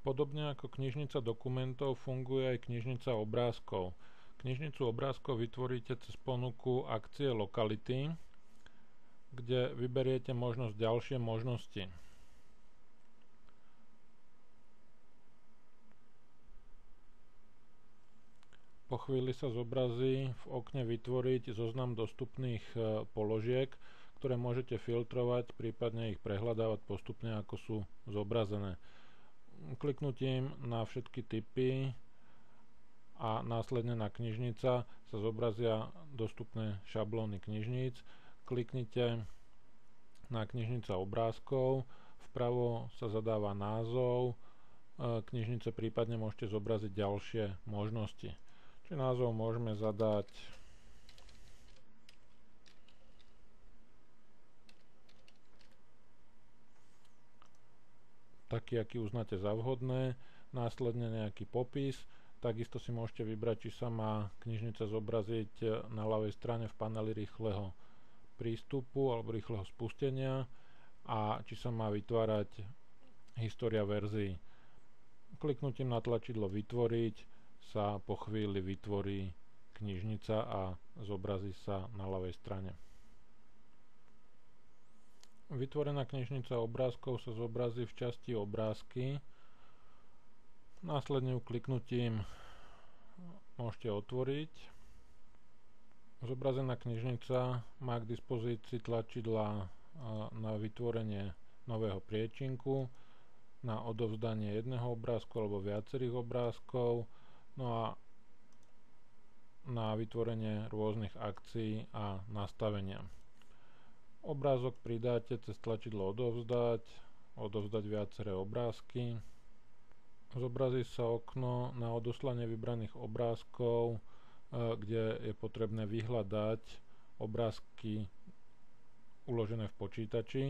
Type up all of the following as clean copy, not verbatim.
Podobne ako knižnica dokumentov funguje aj knižnica obrázkov. Knižnicu obrázkov vytvoríte cez ponuku akcie lokality, kde vyberiete možnosť ďalšie možnosti. Po chvíli sa zobrazí v okne vytvoriť zoznam dostupných položiek, ktoré môžete filtrovať, prípadne ich prehľadávať postupne, ako sú zobrazené. Kliknutím na všetky typy a následne na knižnica sa zobrazia dostupné šablóny knižníc. Kliknite na knižnica obrázkov, vpravo sa zadáva názov knižnice, prípadne môžete zobraziť ďalšie možnosti. Čiže názov môžeme zadať taký, aký uznáte za vhodné, následne nejaký popis. Takisto si môžete vybrať, či sa má knižnica zobraziť na ľavej strane v paneli rýchleho prístupu alebo rýchleho spustenia a či sa má vytvárať história verzií. Kliknutím na tlačidlo vytvoriť sa po chvíli vytvorí knižnica a zobrazí sa na ľavej strane. Vytvorená knižnica obrázkov sa zobrazí v časti obrázky. Následne ju kliknutím môžete otvoriť. Zobrazená knižnica má k dispozícii tlačidlá na vytvorenie nového priečinku, na odovzdanie jedného obrázku alebo viacerých obrázkov, no a na vytvorenie rôznych akcií a nastavenia. Obrázok pridáte cez tlačidlo odovzdať viaceré obrázky. Zobrazí sa okno na odoslanie vybraných obrázkov, kde je potrebné vyhľadať obrázky uložené v počítači.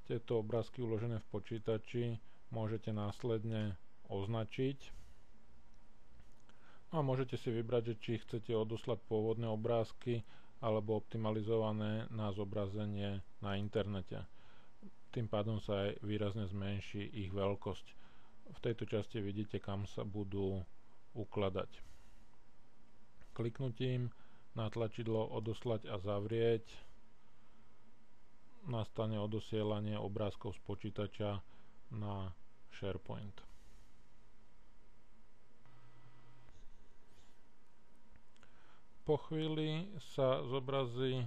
Tieto obrázky uložené v počítači môžete následne označiť. A môžete si vybrať, že či chcete odoslať pôvodné obrázky alebo optimalizované na zobrazenie na internete. Tým pádom sa aj výrazne zmenší ich veľkosť. V tejto časti vidíte, kam sa budú ukladať. Kliknutím na tlačidlo odoslať a zavrieť nastane odosielanie obrázkov z počítača na SharePoint. Po chvíli sa zobrazí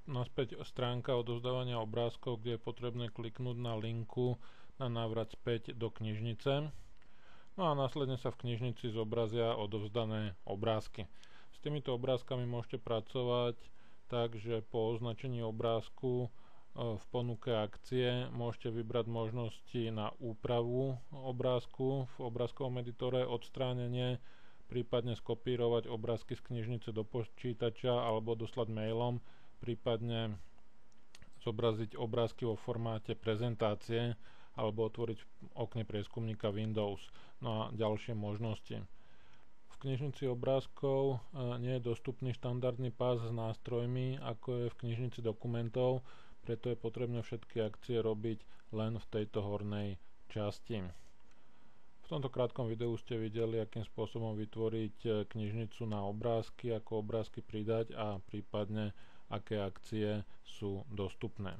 naspäť stránka odovzdávania obrázkov, kde je potrebné kliknúť na linku na návrat späť do knižnice. No a následne sa v knižnici zobrazia odovzdané obrázky. S týmito obrázkami môžete pracovať tak, že po označení obrázku v ponuke akcie môžete vybrať možnosti na úpravu obrázku v obrázkovom editore, odstránenie, prípadne skopírovať obrázky z knižnice do počítača alebo doslať mailom, prípadne zobraziť obrázky vo formáte prezentácie alebo otvoriť v okne prieskumníka Windows. No a ďalšie možnosti. V knižnici obrázkov nie je dostupný štandardný pás s nástrojmi, ako je v knižnici dokumentov, preto je potrebné všetky akcie robiť len v tejto hornej časti. V tomto krátkom videu ste videli, akým spôsobom vytvoriť knižnicu na obrázky, ako obrázky pridať a prípadne aké akcie sú dostupné.